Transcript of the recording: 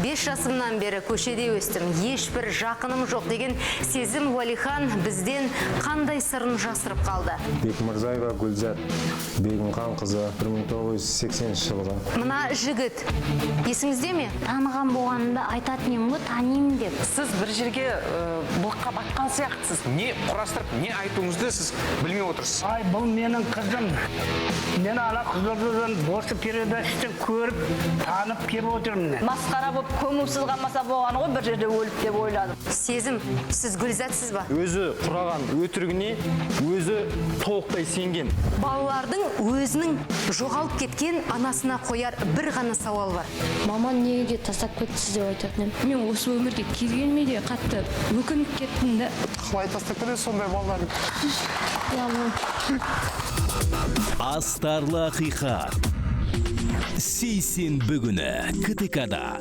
5 жасымнан бері көшеде өстім. Ешбір жақыным жоқ деген Сезім Уәлихан бізден қандай сырын жасырып қалды? Бекмырзаева Гүлзат, Бегімхан қызы, 1980 жылғы. Мына жігіт, есіңізде ме? Таныған болғанымда айтатын едім ғой, танимын деп. Сіз бір жерге былыққа батқан сияқтысыз. Не құрастырып, не айтуыңызды сіз білмей отырсыз. Ай, бұл менің қызым. Мен ана Қызылордадан осы передачадан көріп, танып келіп отырмын. Масқара болып көңілсіз қалмаса болғаны ғой, бір жерде өліп деп ойладым. Сезім, сіз Гүлзатсыз ба? Өзі құраған өтірігіне өзі толықтай сенген. Балалардың өзінің жоғалып кеткен анасына қояр бір ғана сауал бар. Маман неге тастап кетті деп айтатын. Мен осы өмірге келгеніме де қатты өкініп кеттім да. Қалай тастап кетеді сондай балаларды? Астарлы ақиқат. Сейсенбі күні КТК-да.